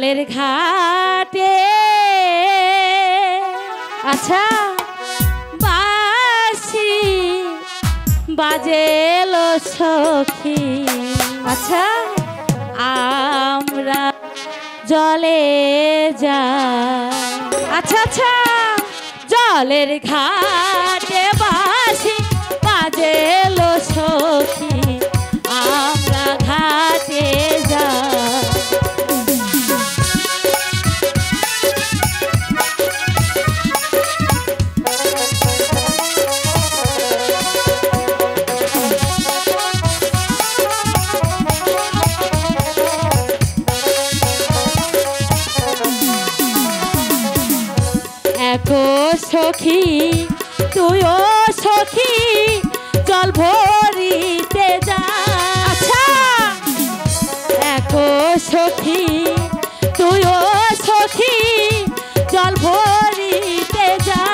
জলের ঘাটে আচ্ছা বাঁশি বাজেলো সখী আচ্ছা আমরা জলে যাই আচ্ছা আচ্ছা জলের ঘাটে বাঁশি বাজেলো সখী আমরা ঘাটে যাই সখী তুইও সখী জল ভরিতে যা আচ্ছা একো সখী তুইও সখী জল ভরিতে যা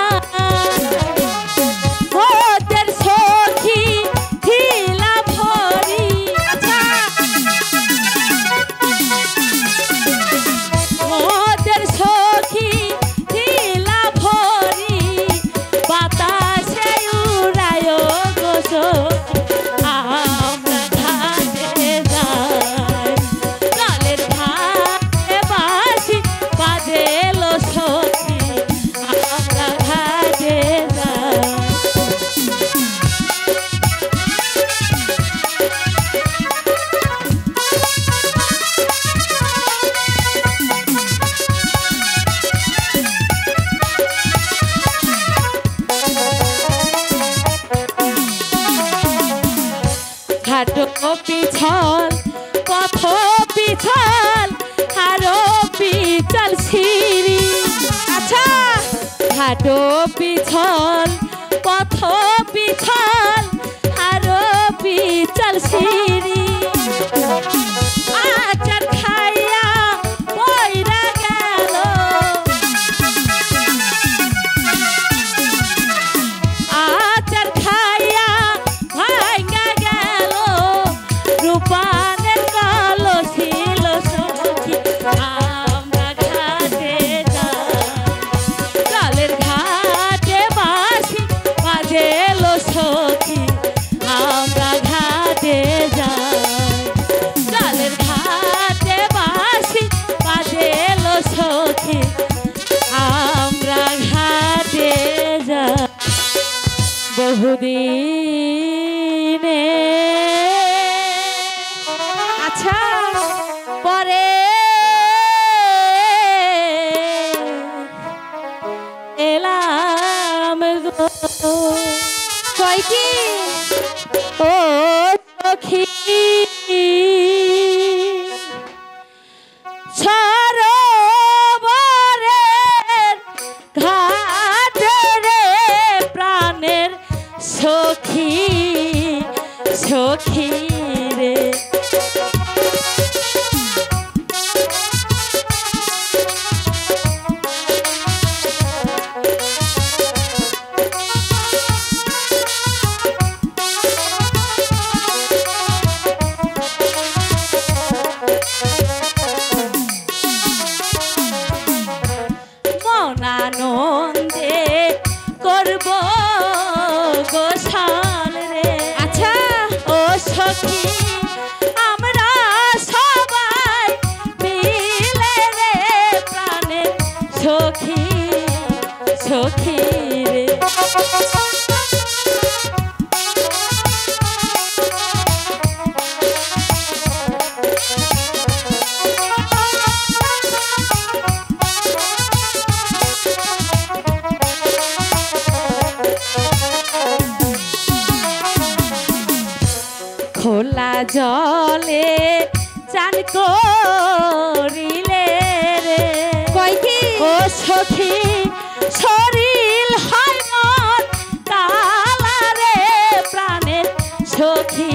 ওদের সখী ঢিলা ভরি আচ্ছা ওদের সখী ঘাটো পিছল পথ পিছল আরো পিছল সিঁড়ি আচ্ছা ঘাটো পিছল পথ পিছল আরো পিছল সিঁড়ি আচার খাইয়া বইরা গেল আচার খাইয়া ভাঙ্গা গেল রূপানের কালো ছিল সখী আমরা ঘাটে যাই জলের ঘাটে বাঁশি বাজেলো সখী আমরা ঘাটে যাই জলের ঘাটে বাঁশি বাজেলো সখী আমরা ঘাটে যাই বহুদিনে আচ্ছা পরে এলাম গো কয় কি ও সখী সরোবরের ঘাটে রে প্রাণের সখী সখী রে মনানন্দে করব গোসাল রে আচ্ছা ও সখী আমরা সবাই মিলে রে প্রাণের সখী সখী রে খোলা জলে চান করিলে রে কয় কি ও সখী শরীর হয় মন কালা রে প্রাণের সখী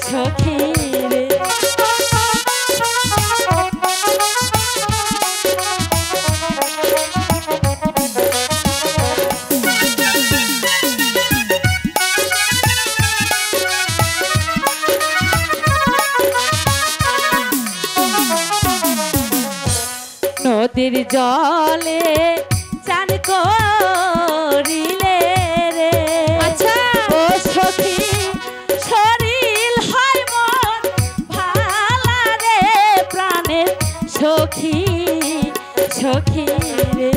সখী রে নদীর জলে চান করিলে রে আচ্ছা ও সখী শরীর হয় মন ভালা রে প্রাণের সখী সখী রে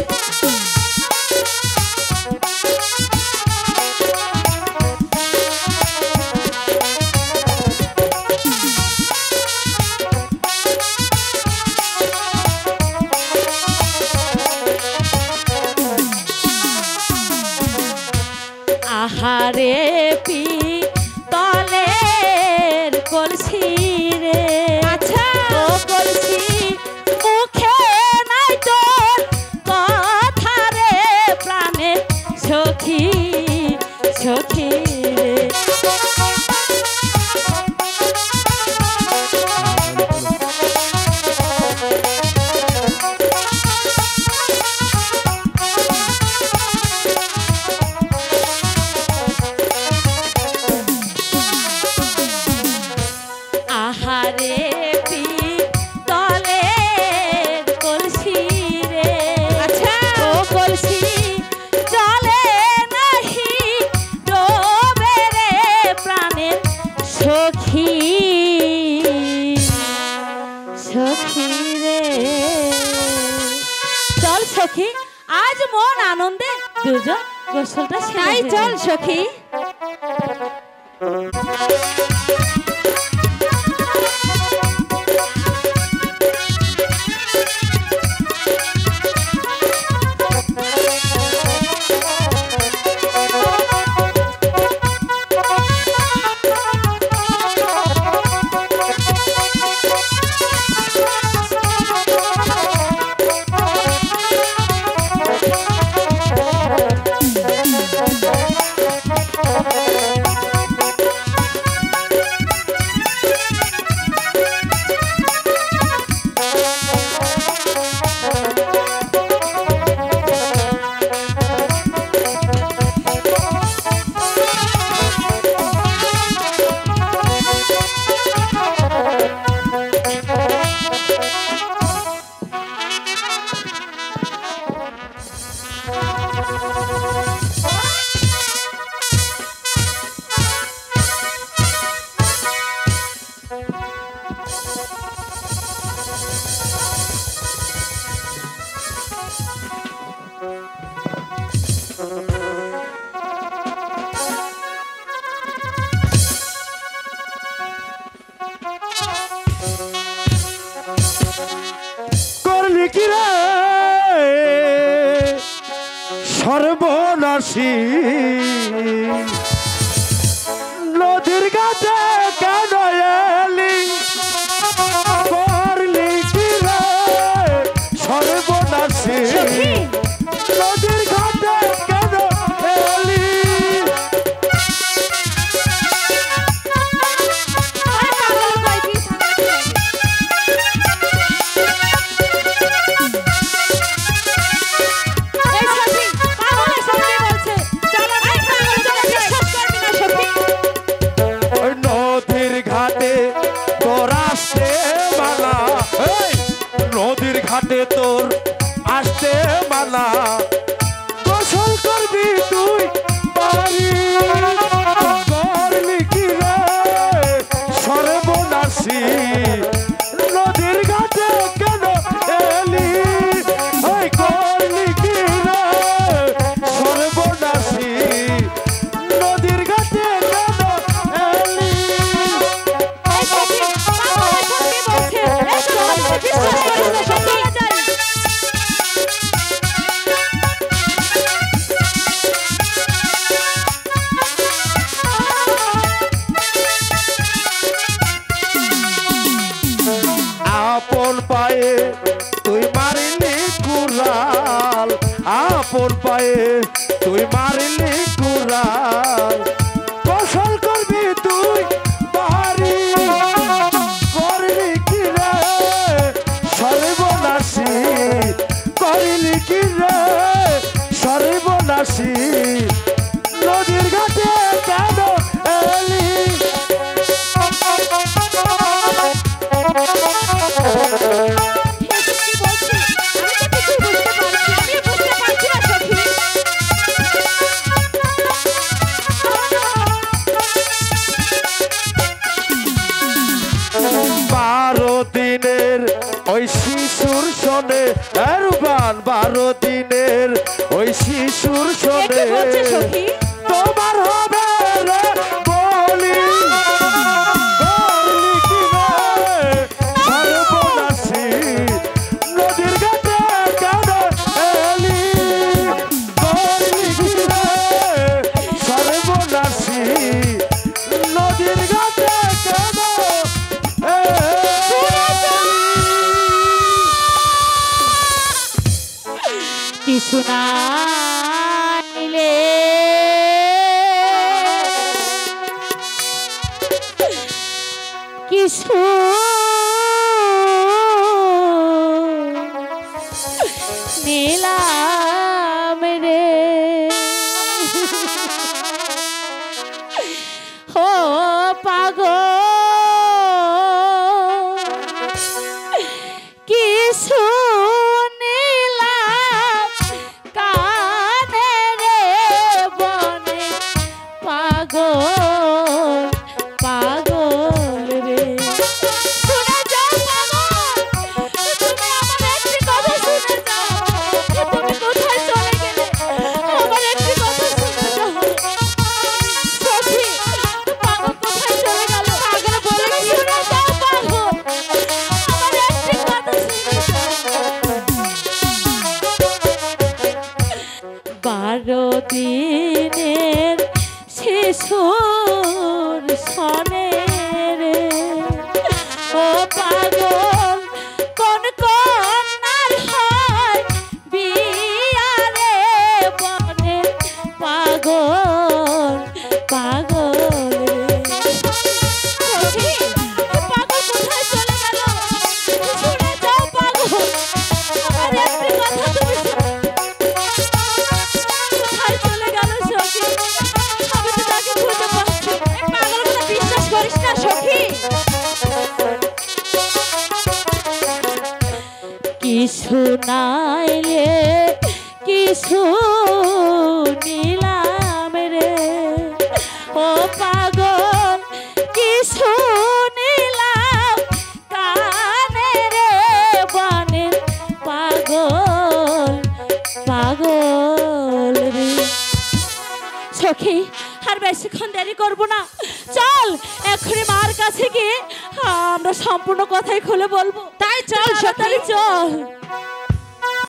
আহারে পি তলের কলসি রে আচ্ছা ও কলসি মুখে নাই তোর কথা রে প্রাণের সখী সখী রে আহারে পি তলের কলসি রে আচ্ছা ও কলসি চলে নাহি ডোবে রে প্রাণের সখী সখী রে চল সখী আজ মন আনন্দে দুজন গোসলটা সেরে চল সখী সর্বনাশী নদীর ঘাটে কেন এলি করলি কি রে সর্বনাশী নদীর ঘাটে কেন এলি ঘাটে তোর আসতে মানা গোসল করবি তুই পারি করলি কি রে সর্বনাশী নদীর ঘাটে কেন এলি করলি কি রে সর্বনাশী নদীর ঘাটে কেন এলি আপন পায়ে তুই মারিলি কুড়াল আপন পায়ে তুই মারিলি কুড়াল গোসল করবি তুই বাড়ি করলি কি রে সর্বনাশী করলি কি রে সর্বনাশী নদীর ঘাটে কেন এলি রূপান 12 দিনের ওই শিশুর শোনে তোমার হবে রে বলি করলি কি রে সর্বনাশী নদীর ঘাটে কেন এলি করলি কি রে সর্বনাশী নদীর ঘাটে কেন কিছু নাইলে কিছু নিলাম রে ও পাগল কিছু দিনের শিশুর সনে রে ও পাগল কোন কন্যার হয় বিয়া রে বনে পাগল পাগল রে পাগল কোথায় চলে গেল শুনে যাও পাগল আমার একটি কথা তুমি কিছু নাইলে কিছু নিলাম রে ও পাগল কিছু নিলাম কানে রে বনে পাগল পাগল রে সখী আর বেশিক্ষণ দেরি করবো না চল এখনই মার কাছে গিয়ে আমরা সম্পূর্ণ কথাই খুলে বলবো তাই চল সকালে চল